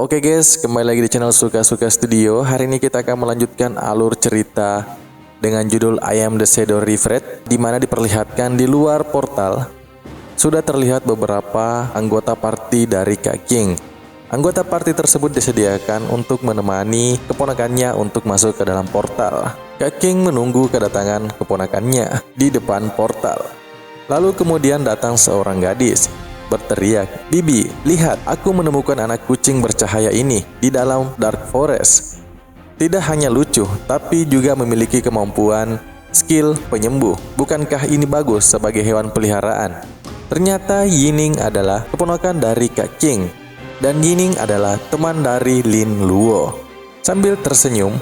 Oke guys, kembali lagi di channel Suka-Suka Studio. Hari ini kita akan melanjutkan alur cerita dengan judul I Am the Shadow Refret, di mana diperlihatkan di luar portal sudah terlihat beberapa anggota party dari Kak King. Anggota party tersebut disediakan untuk menemani keponakannya untuk masuk ke dalam portal. Kak King menunggu kedatangan keponakannya di depan portal. Lalu kemudian datang seorang gadis berteriak, "Bibi, lihat, aku menemukan anak kucing bercahaya ini di dalam Dark Forest. Tidak hanya lucu, tapi juga memiliki kemampuan skill penyembuh. Bukankah ini bagus sebagai hewan peliharaan?" Ternyata Yining adalah keponakan dari Kak King, dan Yining adalah teman dari Lin Luo. Sambil tersenyum,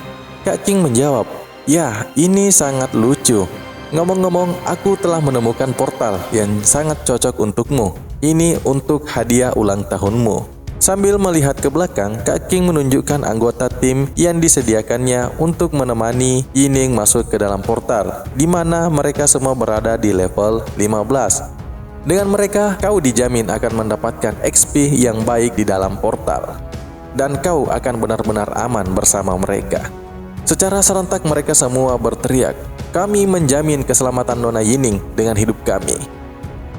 Kak King menjawab, "Ya, ini sangat lucu. Ngomong-ngomong, aku telah menemukan portal yang sangat cocok untukmu. Ini untuk hadiah ulang tahunmu." Sambil melihat ke belakang, Kak King menunjukkan anggota tim yang disediakannya untuk menemani Yining masuk ke dalam portal, di mana mereka semua berada di level 15. Dengan mereka, kau dijamin akan mendapatkan XP yang baik di dalam portal, dan kau akan benar-benar aman bersama mereka. Secara serentak mereka semua berteriak, "Kami menjamin keselamatan Nona Yining dengan hidup kami."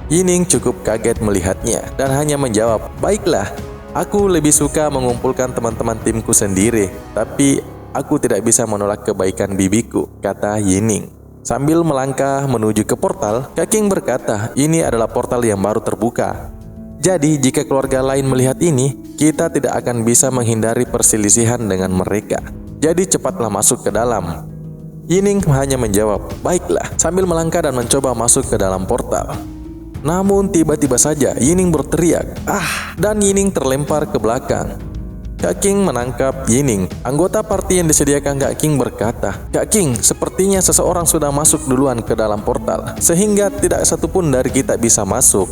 Yining cukup kaget melihatnya dan hanya menjawab, "Baiklah, aku lebih suka mengumpulkan teman-teman timku sendiri, tapi aku tidak bisa menolak kebaikan bibiku," kata Yining. Sambil melangkah menuju ke portal, Kak King berkata, "Ini adalah portal yang baru terbuka. Jadi jika keluarga lain melihat ini, kita tidak akan bisa menghindari perselisihan dengan mereka. Jadi cepatlah masuk ke dalam." Yining hanya menjawab, "Baiklah," sambil melangkah dan mencoba masuk ke dalam portal. Namun tiba-tiba saja Yining berteriak, "Ah!" dan Yining terlempar ke belakang. Kak King menangkap Yining. Anggota party yang disediakan Kak King berkata, "Kak King, sepertinya seseorang sudah masuk duluan ke dalam portal, sehingga tidak satupun dari kita bisa masuk."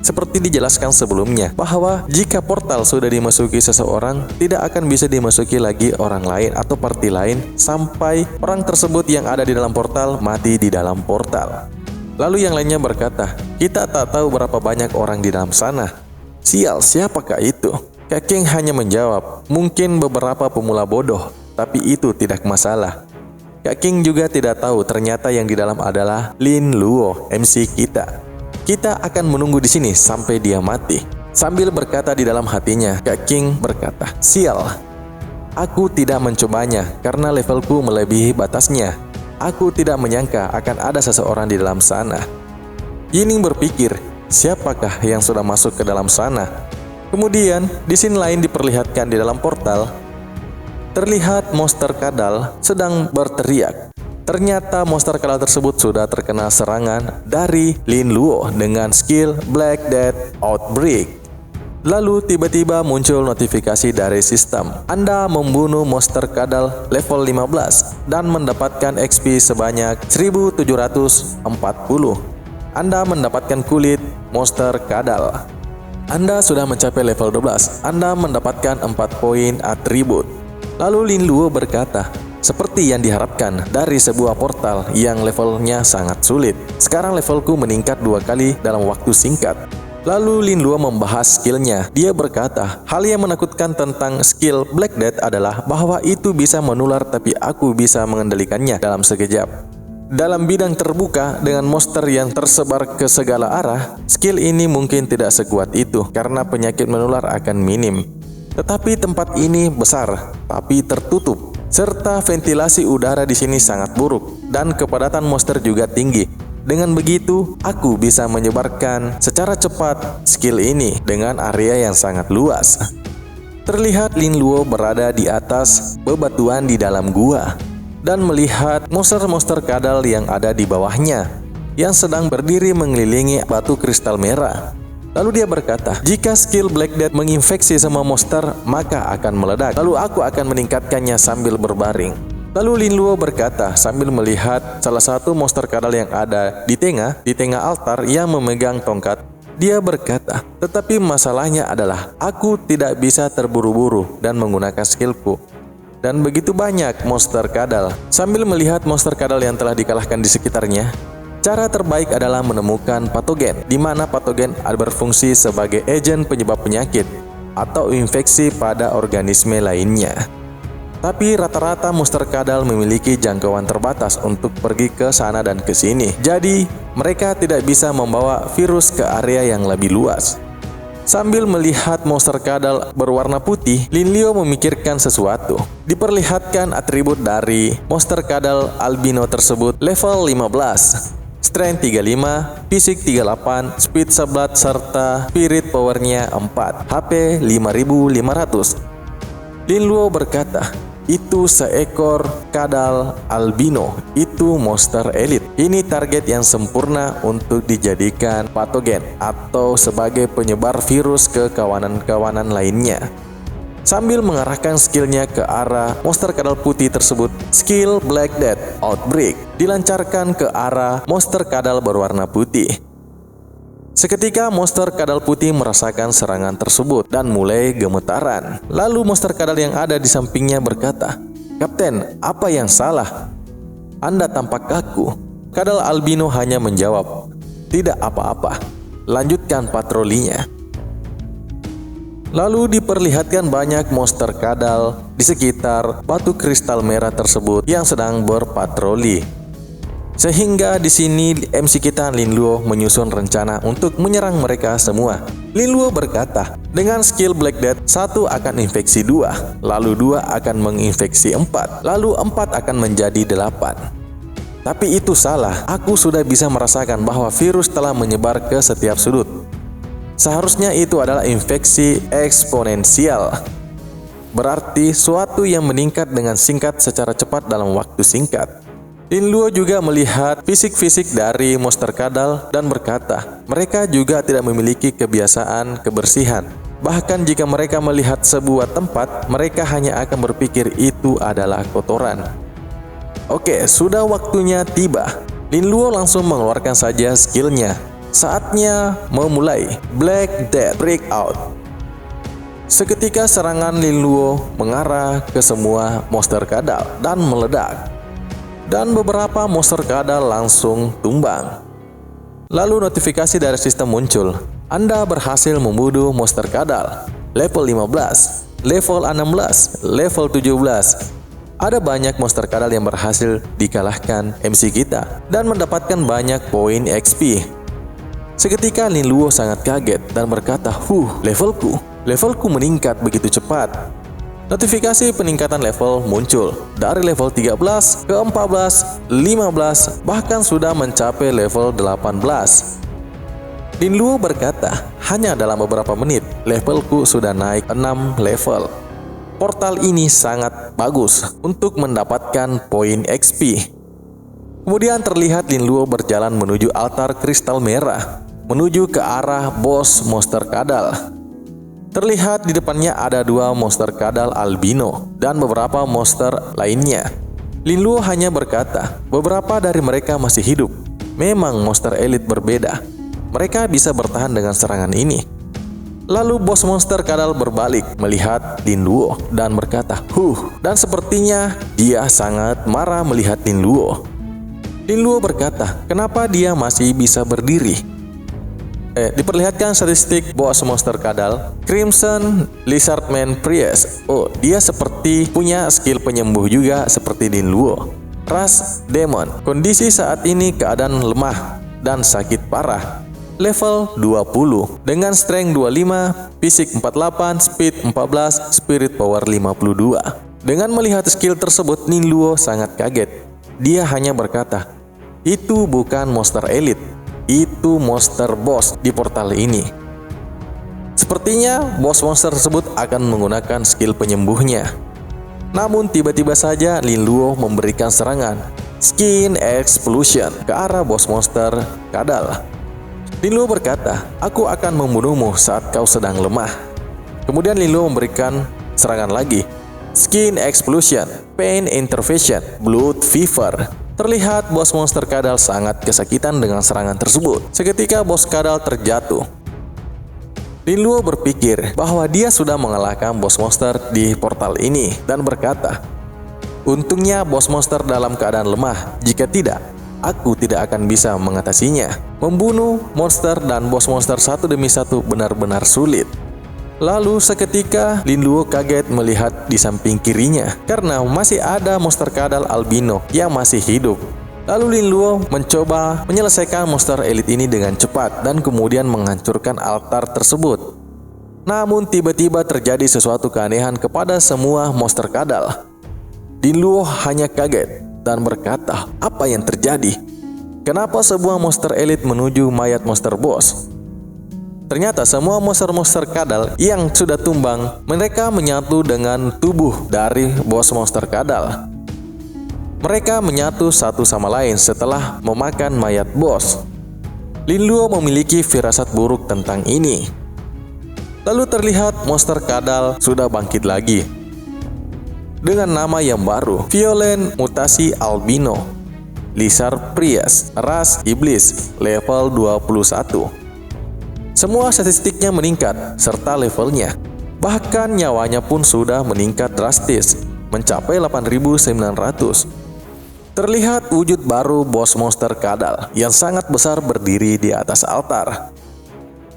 Seperti dijelaskan sebelumnya, bahwa jika portal sudah dimasuki seseorang, tidak akan bisa dimasuki lagi orang lain atau party lain sampai orang tersebut yang ada di dalam portal mati di dalam portal. Lalu yang lainnya berkata, "Kita tak tahu berapa banyak orang di dalam sana. Sial, siapakah itu?" Kak King hanya menjawab, "Mungkin beberapa pemula bodoh, tapi itu tidak masalah." Kak King juga tidak tahu ternyata yang di dalam adalah Lin Luo, MC kita. "Kita akan menunggu di sini sampai dia mati." Sambil berkata di dalam hatinya, Kak King berkata, "Sial, aku tidak mencobanya karena levelku melebihi batasnya. Aku tidak menyangka akan ada seseorang di dalam sana." Yining berpikir, siapakah yang sudah masuk ke dalam sana? Kemudian, di scene lain diperlihatkan di dalam portal, terlihat monster kadal sedang berteriak. Ternyata monster kadal tersebut sudah terkena serangan dari Lin Luo dengan skill Black Death Outbreak. Lalu tiba-tiba muncul notifikasi dari sistem. Anda membunuh monster kadal level 15 dan mendapatkan XP sebanyak 1740. Anda mendapatkan kulit monster kadal. Anda sudah mencapai level 12. Anda mendapatkan 4 poin atribut. Lalu Lin Luo berkata, "Seperti yang diharapkan dari sebuah portal yang levelnya sangat sulit. Sekarang levelku meningkat 2 kali dalam waktu singkat." Lalu Lin Luo membahas skillnya. Dia berkata, "Hal yang menakutkan tentang skill Black Death adalah bahwa itu bisa menular, tapi aku bisa mengendalikannya dalam sekejap. Dalam bidang terbuka dengan monster yang tersebar ke segala arah, skill ini mungkin tidak sekuat itu karena penyakit menular akan minim. Tetapi tempat ini besar, tapi tertutup, serta ventilasi udara di sini sangat buruk dan kepadatan monster juga tinggi. Dengan begitu, aku bisa menyebarkan secara cepat skill ini dengan area yang sangat luas." Terlihat Lin Luo berada di atas bebatuan di dalam gua dan melihat monster-monster kadal yang ada di bawahnya yang sedang berdiri mengelilingi batu kristal merah. Lalu dia berkata, "Jika skill Black Death menginfeksi semua monster, maka akan meledak. Lalu aku akan meningkatkannya sambil berbaring." Lalu Lin Luo berkata sambil melihat salah satu monster kadal yang ada di tengah altar yang memegang tongkat. Dia berkata, "Tetapi masalahnya adalah aku tidak bisa terburu-buru dan menggunakan skillku. Dan begitu banyak monster kadal." Sambil melihat monster kadal yang telah dikalahkan di sekitarnya, cara terbaik adalah menemukan patogen, di mana patogen berfungsi sebagai agen penyebab penyakit. atau infeksi pada organisme lainnya. Tapi rata-rata monster kadal memiliki jangkauan terbatas untuk pergi ke sana dan ke sini. Jadi, mereka tidak bisa membawa virus ke area yang lebih luas. Sambil melihat monster kadal berwarna putih, Lin Luo memikirkan sesuatu. Diperlihatkan atribut dari monster kadal albino tersebut level 15, strength 35, fisik 38, speed 11, serta spirit powernya 4, HP 5500. Lin Luo berkata, itu seekor kadal albino, itu monster elite. Ini target yang sempurna untuk dijadikan patogen atau sebagai penyebar virus ke kawanan-kawanan lainnya. Sambil mengarahkan skillnya ke arah monster kadal putih tersebut, skill Black Death Outbreak dilancarkan ke arah monster kadal berwarna putih. Seketika monster kadal putih merasakan serangan tersebut dan mulai gemetaran. Lalu monster kadal yang ada di sampingnya berkata, "Kapten, apa yang salah? Anda tampak kaku." Kadal albino hanya menjawab, "Tidak apa-apa, lanjutkan patrolinya." Lalu diperlihatkan banyak monster kadal di sekitar batu kristal merah tersebut yang sedang berpatroli. Sehingga di sini MC kita Lin Luo menyusun rencana untuk menyerang mereka semua. Lin Luo berkata, dengan skill Black Death, 1 akan infeksi 2, lalu 2 akan menginfeksi 4, lalu 4 akan menjadi 8. Tapi itu salah, aku sudah bisa merasakan bahwa virus telah menyebar ke setiap sudut. Seharusnya itu adalah infeksi eksponensial. Berarti suatu yang meningkat dengan singkat secara cepat dalam waktu singkat. Lin Luo juga melihat fisik-fisik dari monster kadal dan berkata, mereka juga tidak memiliki kebiasaan kebersihan. Bahkan jika mereka melihat sebuah tempat, mereka hanya akan berpikir itu adalah kotoran. Oke, sudah waktunya tiba. Lin Luo langsung mengeluarkan saja skillnya. Saatnya memulai Black Death Breakout. Seketika serangan Lin Luo mengarah ke semua monster kadal dan meledak. Dan beberapa monster kadal langsung tumbang. Lalu notifikasi dari sistem muncul. Anda berhasil membunuh monster kadal level 15, level 16, level 17. Ada banyak monster kadal yang berhasil dikalahkan MC kita dan mendapatkan banyak poin XP. Seketika Lin Luo sangat kaget dan berkata, levelku meningkat begitu cepat." Notifikasi peningkatan level muncul dari level 13 ke 14, 15, bahkan sudah mencapai level 18. Lin Luo berkata, hanya dalam beberapa menit, levelku sudah naik 6 level. Portal ini sangat bagus untuk mendapatkan poin XP. Kemudian terlihat Lin Luo berjalan menuju altar kristal merah, menuju ke arah bos monster kadal. Terlihat di depannya ada 2 monster kadal albino dan beberapa monster lainnya. Lin Luo hanya berkata, beberapa dari mereka masih hidup. Memang monster elit berbeda. Mereka bisa bertahan dengan serangan ini. Lalu bos monster kadal berbalik melihat Lin Luo dan berkata, dan sepertinya dia sangat marah melihat Lin Luo. Lin Luo berkata, kenapa dia masih bisa berdiri? Diperlihatkan statistik bos monster kadal, Crimson Lizardman Priest. Dia seperti punya skill penyembuh juga seperti Lin Luo. Ras Demon, kondisi saat ini keadaan lemah dan sakit parah. Level 20 dengan strength 25, fisik 48, speed 14, spirit power 52. Dengan melihat skill tersebut, Lin Luo sangat kaget. Dia hanya berkata, itu bukan monster elite. Itu monster boss di portal ini. Sepertinya bos monster tersebut akan menggunakan skill penyembuhnya. Namun tiba-tiba saja Lin Luo memberikan serangan Skin Explosion ke arah bos monster kadal. Lin Luo berkata, aku akan membunuhmu saat kau sedang lemah. Kemudian Lin Luo memberikan serangan lagi Skin Explosion, Pain Intervention, Blood Fever. Terlihat bos monster kadal sangat kesakitan dengan serangan tersebut. Seketika bos kadal terjatuh. Lin Luo berpikir bahwa dia sudah mengalahkan bos monster di portal ini dan berkata, untungnya bos monster dalam keadaan lemah. Jika tidak, aku tidak akan bisa mengatasinya. Membunuh monster dan bos monster satu demi satu benar-benar sulit. Lalu seketika Lin Luo kaget melihat di samping kirinya karena masih ada monster kadal albino yang masih hidup. Lalu Lin Luo mencoba menyelesaikan monster elit ini dengan cepat dan kemudian menghancurkan altar tersebut. Namun tiba-tiba terjadi sesuatu keanehan kepada semua monster kadal. Lin Luo hanya kaget dan berkata, "Apa yang terjadi? Kenapa sebuah monster elit menuju mayat monster boss?" Ternyata semua monster-monster kadal yang sudah tumbang, mereka menyatu dengan tubuh dari bos monster kadal. Mereka menyatu satu sama lain setelah memakan mayat bos. Lin Luo memiliki firasat buruk tentang ini. Lalu terlihat monster kadal sudah bangkit lagi dengan nama yang baru, Violent Mutasi Albino, Lizard Priest, ras iblis, level 21. Semua statistiknya meningkat serta levelnya. Bahkan nyawanya pun sudah meningkat drastis, mencapai 8.900. Terlihat wujud baru bos monster kadal yang sangat besar berdiri di atas altar.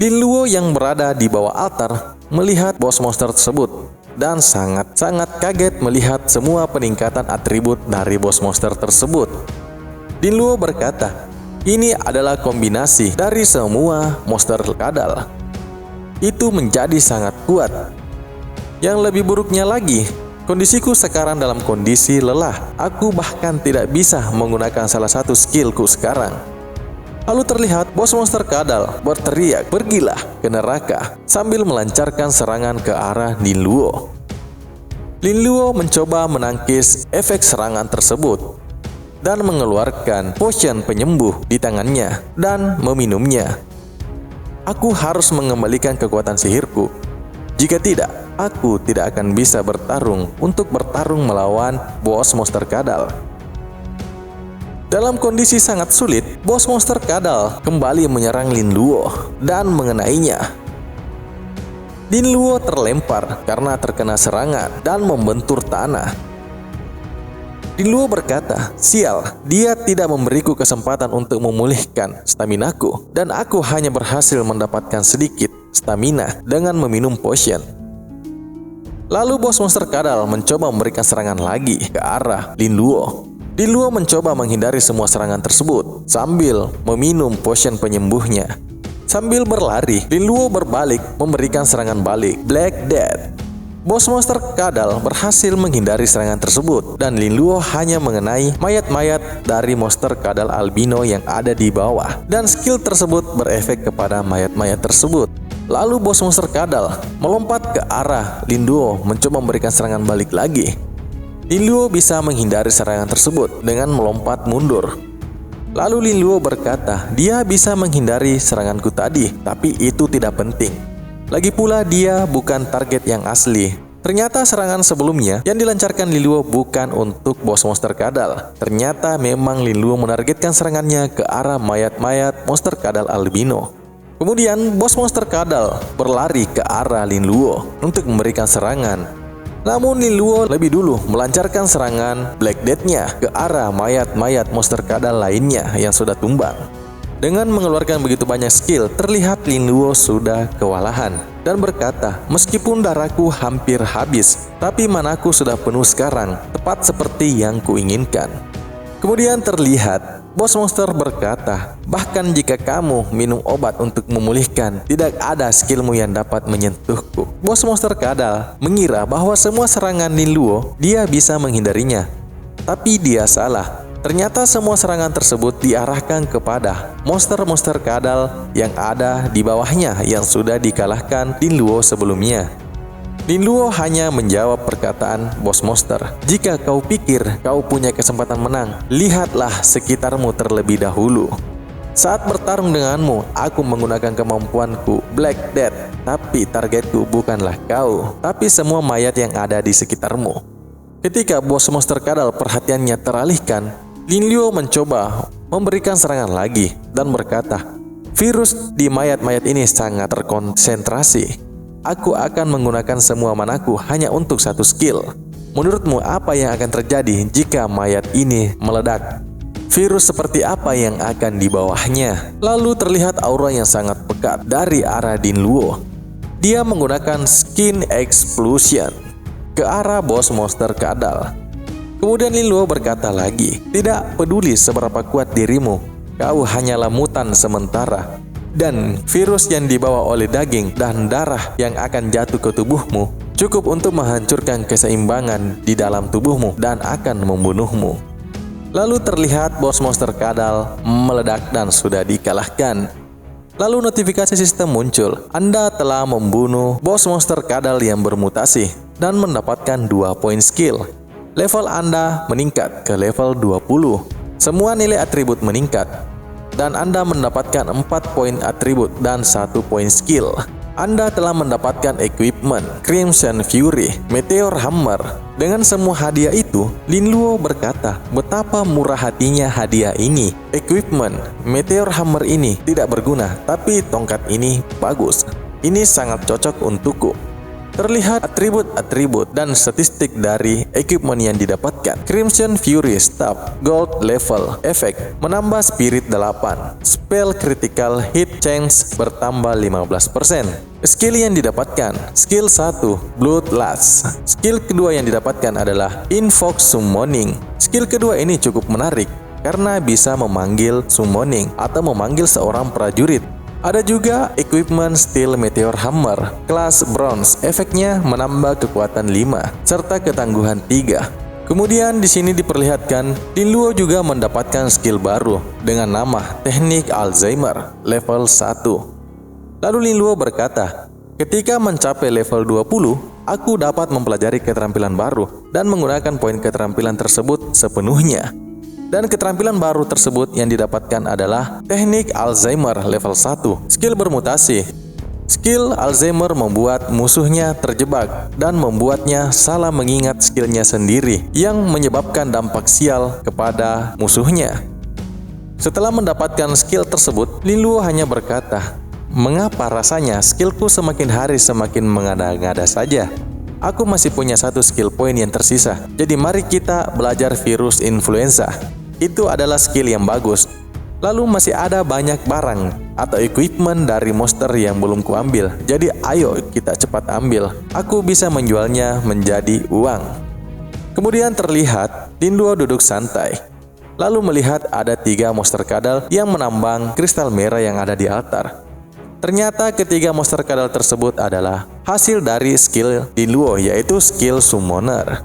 Lin Luo yang berada di bawah altar melihat bos monster tersebut dan sangat-sangat kaget melihat semua peningkatan atribut dari bos monster tersebut. Lin Luo berkata, "Ini adalah kombinasi dari semua monster kadal. Itu menjadi sangat kuat. Yang lebih buruknya lagi, kondisiku sekarang dalam kondisi lelah. Aku bahkan tidak bisa menggunakan salah satu skillku sekarang." Lalu terlihat bos monster kadal berteriak, "Pergilah ke neraka," sambil melancarkan serangan ke arah Lin Luo. Lin Luo mencoba menangkis efek serangan tersebut dan mengeluarkan potion penyembuh di tangannya dan meminumnya. "Aku harus mengembalikan kekuatan sihirku. Jika tidak, aku tidak akan bisa bertarung melawan bos monster kadal." Dalam kondisi sangat sulit, bos monster kadal kembali menyerang Lin Luo dan mengenainya. Lin Luo terlempar karena terkena serangan dan membentur tanah. Lin Luo berkata, "Sial, dia tidak memberiku kesempatan untuk memulihkan staminaku, dan aku hanya berhasil mendapatkan sedikit stamina dengan meminum potion." Lalu bos monster kadal mencoba memberikan serangan lagi ke arah Lin Luo. Lin Luo mencoba menghindari semua serangan tersebut sambil meminum potion penyembuhnya. Sambil berlari, Lin Luo berbalik memberikan serangan balik, Black Death. Bos monster kadal berhasil menghindari serangan tersebut dan Lin Luo hanya mengenai mayat-mayat dari monster kadal albino yang ada di bawah, dan skill tersebut berefek kepada mayat-mayat tersebut. Lalu bos monster kadal melompat ke arah Lin Luo mencoba memberikan serangan balik lagi. Lin Luo bisa menghindari serangan tersebut dengan melompat mundur. Lalu Lin Luo berkata, "Dia bisa menghindari seranganku tadi, tapi itu tidak penting. Lagi pula dia bukan target yang asli." Ternyata serangan sebelumnya yang dilancarkan Lin Luo bukan untuk bos monster kadal. Ternyata memang Lin Luo menargetkan serangannya ke arah mayat-mayat monster kadal albino. Kemudian bos monster kadal berlari ke arah Lin Luo untuk memberikan serangan. Namun Lin Luo lebih dulu melancarkan serangan Black Death-nya ke arah mayat-mayat monster kadal lainnya yang sudah tumbang. Dengan mengeluarkan begitu banyak skill, terlihat Lin Luo sudah kewalahan dan berkata, "Meskipun darahku hampir habis, tapi manaku sudah penuh sekarang, tepat seperti yang kuinginkan." Kemudian terlihat bos monster berkata, "Bahkan jika kamu minum obat untuk memulihkan, tidak ada skillmu yang dapat menyentuhku." Bos monster kadal mengira bahwa semua serangan Lin Luo dia bisa menghindarinya, tapi dia salah. Ternyata semua serangan tersebut diarahkan kepada monster-monster kadal yang ada di bawahnya yang sudah dikalahkan Lin Luo sebelumnya. Lin Luo hanya menjawab perkataan bos monster, "Jika kau pikir kau punya kesempatan menang, lihatlah sekitarmu terlebih dahulu. Saat bertarung denganmu, aku menggunakan kemampuanku Black Death, tapi targetku bukanlah kau, tapi semua mayat yang ada di sekitarmu." Ketika bos monster kadal perhatiannya teralihkan, Lin Luo mencoba memberikan serangan lagi dan berkata, "Virus di mayat-mayat ini sangat terkonsentrasi. Aku akan menggunakan semua manaku hanya untuk satu skill. Menurutmu apa yang akan terjadi jika mayat ini meledak? Virus seperti apa yang akan di bawahnya?" Lalu terlihat aura yang sangat pekat dari arah Lin Luo. Dia menggunakan Skin Explosion ke arah bos monster kadal. Kemudian Lin Luo berkata lagi, "Tidak peduli seberapa kuat dirimu, kau hanyalah mutan sementara. Dan virus yang dibawa oleh daging dan darah yang akan jatuh ke tubuhmu cukup untuk menghancurkan keseimbangan di dalam tubuhmu dan akan membunuhmu." Lalu terlihat bos monster kadal meledak dan sudah dikalahkan. Lalu notifikasi sistem muncul, Anda telah membunuh bos monster kadal yang bermutasi dan mendapatkan 2 poin skill. Level Anda meningkat ke level 20. Semua nilai atribut meningkat dan Anda mendapatkan 4 poin atribut dan 1 poin skill. Anda telah mendapatkan equipment Crimson Fury, Meteor Hammer. Dengan semua hadiah itu, Lin Luo berkata betapa murah hatinya hadiah ini. Equipment Meteor Hammer ini tidak berguna, tapi tongkat ini bagus. Ini sangat cocok untukku. Terlihat atribut-atribut dan statistik dari equipment yang didapatkan. Crimson Fury Staff Gold Level Efek menambah Spirit 8. Spell Critical Hit Chance bertambah 15%. Skill yang didapatkan, Skill 1 Bloodlust. Skill kedua yang didapatkan adalah Invoke Summoning. Skill kedua ini cukup menarik karena bisa memanggil summoning atau memanggil seorang prajurit. Ada juga equipment Steel Meteor Hammer kelas Bronze. Efeknya menambah kekuatan 5 serta ketangguhan 3. Kemudian di sini diperlihatkan Lin Luo juga mendapatkan skill baru dengan nama Teknik Alzheimer level 1. Lalu Lin Luo berkata, "Ketika mencapai level 20, aku dapat mempelajari keterampilan baru dan menggunakan poin keterampilan tersebut sepenuhnya." Dan keterampilan baru tersebut yang didapatkan adalah Teknik Alzheimer level 1, skill bermutasi. Skill Alzheimer membuat musuhnya terjebak dan membuatnya salah mengingat skillnya sendiri yang menyebabkan dampak sial kepada musuhnya. Setelah mendapatkan skill tersebut, Lin Luo hanya berkata, "Mengapa rasanya skillku semakin hari semakin mengada-ngada saja? Aku masih punya 1 skill point yang tersisa. Jadi mari kita belajar virus influenza. Itu adalah skill yang bagus. Lalu masih ada banyak barang atau equipment dari monster yang belum kuambil. Jadi ayo kita cepat ambil. Aku bisa menjualnya menjadi uang." Kemudian terlihat Lin Luo duduk santai. Lalu melihat ada 3 monster kadal yang menambang kristal merah yang ada di altar. Ternyata ketiga monster kadal tersebut adalah hasil dari skill Lin Luo, yaitu skill Summoner.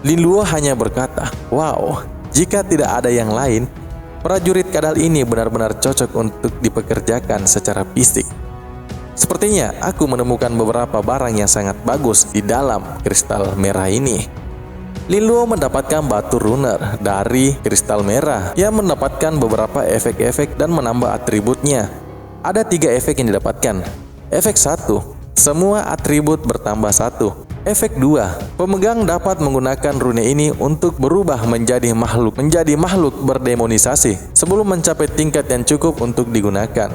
Lin Luo hanya berkata, "Wow, jika tidak ada yang lain, prajurit kadal ini benar-benar cocok untuk dipekerjakan secara fisik. Sepertinya aku menemukan beberapa barang yang sangat bagus di dalam kristal merah ini." Lin Luo mendapatkan batu runner dari kristal merah yang mendapatkan beberapa efek-efek dan menambah atributnya. Ada 3 efek yang didapatkan. Efek 1, semua atribut bertambah 1. Efek 2, pemegang dapat menggunakan rune ini untuk berubah menjadi makhluk berdemonisasi sebelum mencapai tingkat yang cukup untuk digunakan.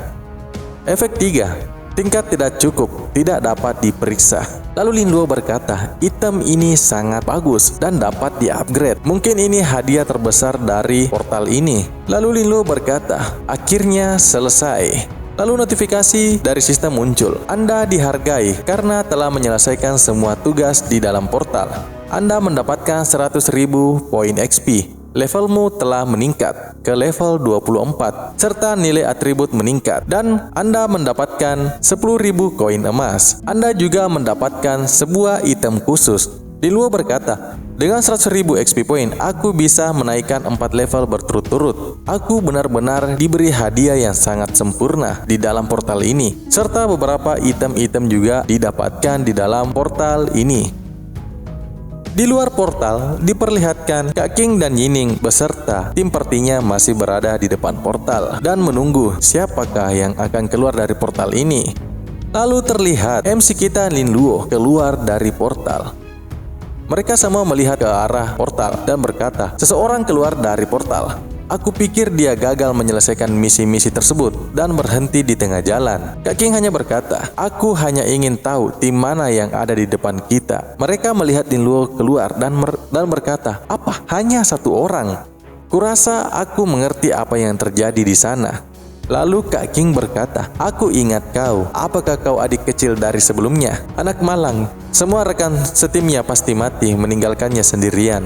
Efek 3, tingkat tidak cukup, tidak dapat diperiksa. Lalu Lin Luo berkata, "Item ini sangat bagus dan dapat di-upgrade. Mungkin ini hadiah terbesar dari portal ini." Lalu Lin Luo berkata, "Akhirnya selesai." Lalu notifikasi dari sistem muncul. Anda dihargai karena telah menyelesaikan semua tugas di dalam portal. Anda mendapatkan 100.000 poin XP. Levelmu telah meningkat ke level 24 serta nilai atribut meningkat dan Anda mendapatkan 10.000 koin emas. Anda juga mendapatkan sebuah item khusus. Lin Luo berkata, "Dengan 100.000 XP point, aku bisa menaikkan 4 level berturut-turut. Aku benar-benar diberi hadiah yang sangat sempurna di dalam portal ini, serta beberapa item-item juga didapatkan di dalam portal ini." Di luar portal, diperlihatkan Kak King dan Yining beserta tim partinya masih berada di depan portal dan menunggu siapakah yang akan keluar dari portal ini. Lalu terlihat MC kita Lin Luo keluar dari portal. Mereka semua melihat ke arah portal dan berkata, "Seseorang keluar dari portal. Aku pikir dia gagal menyelesaikan misi-misi tersebut dan berhenti di tengah jalan." Kak King hanya berkata, "Aku hanya ingin tahu tim mana yang ada di depan kita." Mereka melihat Lin Luo keluar dan berkata, "Apa? Hanya 1 orang? Kurasa aku mengerti apa yang terjadi di sana." Lalu Kak King berkata, "Aku ingat kau. Apakah kau adik kecil dari sebelumnya? Anak malang. Semua rekan setimnya pasti mati meninggalkannya sendirian.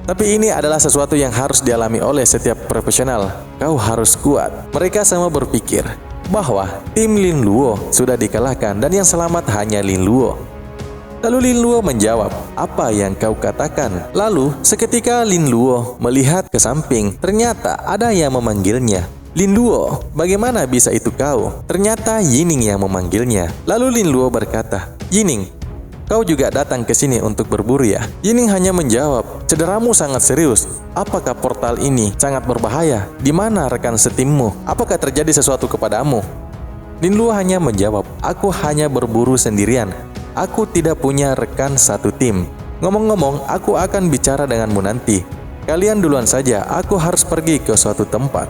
Tapi ini adalah sesuatu yang harus dialami oleh setiap profesional. Kau harus kuat." Mereka semua berpikir bahwa tim Lin Luo sudah dikalahkan dan yang selamat hanya Lin Luo. Lalu Lin Luo menjawab, "Apa yang kau katakan?" Lalu seketika Lin Luo melihat ke samping. Ternyata ada yang memanggilnya. "Lin Luo, bagaimana bisa itu kau?" Ternyata Yining yang memanggilnya. Lalu Lin Luo berkata, "Yining, kau juga datang ke sini untuk berburu ya?" Yining hanya menjawab, "Cederamu sangat serius. Apakah portal ini sangat berbahaya? Di mana rekan setimmu? Apakah terjadi sesuatu kepadamu?" Lin Luo hanya menjawab, "Aku hanya berburu sendirian. Aku tidak punya rekan satu tim. Ngomong-ngomong, aku akan bicara denganmu nanti. Kalian duluan saja, aku harus pergi ke suatu tempat."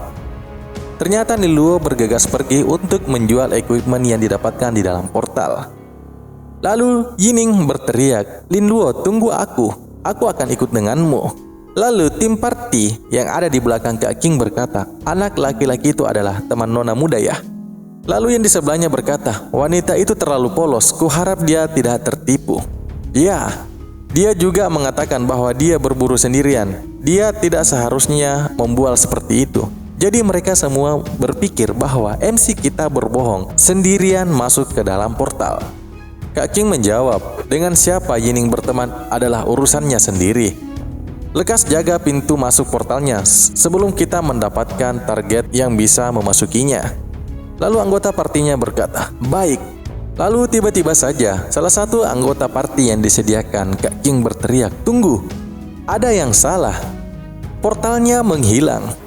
Ternyata Lin Luo bergegas pergi untuk menjual equipment yang didapatkan di dalam portal. Lalu Yining berteriak, "Lin Luo, tunggu aku akan ikut denganmu." Lalu tim party yang ada di belakang Kak King berkata, "Anak laki-laki itu adalah teman nona muda ya?" Lalu yang di sebelahnya berkata, "Wanita itu terlalu polos, kuharap dia tidak tertipu." Ya, dia juga mengatakan bahwa dia berburu sendirian. Dia tidak seharusnya membual seperti itu. Jadi mereka semua berpikir bahwa MC kita berbohong, sendirian masuk ke dalam portal. Kak King menjawab, "Dengan siapa Yining berteman adalah urusannya sendiri. Lekas jaga pintu masuk portalnya sebelum kita mendapatkan target yang bisa memasukinya." Lalu anggota partinya berkata, "Baik." Lalu tiba-tiba saja salah satu anggota party yang disediakan Kak King berteriak, "Tunggu, ada yang salah." Portalnya menghilang.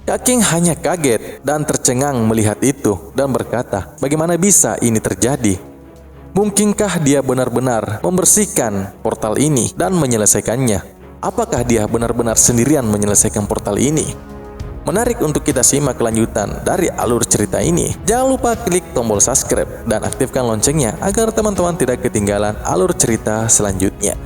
Kak King hanya kaget dan tercengang melihat itu dan berkata, "Bagaimana bisa ini terjadi? Mungkinkah dia benar-benar membersihkan portal ini dan menyelesaikannya? Apakah dia benar-benar sendirian menyelesaikan portal ini?" Menarik untuk kita simak kelanjutan dari alur cerita ini. Jangan lupa klik tombol subscribe dan aktifkan loncengnya agar teman-teman tidak ketinggalan alur cerita selanjutnya.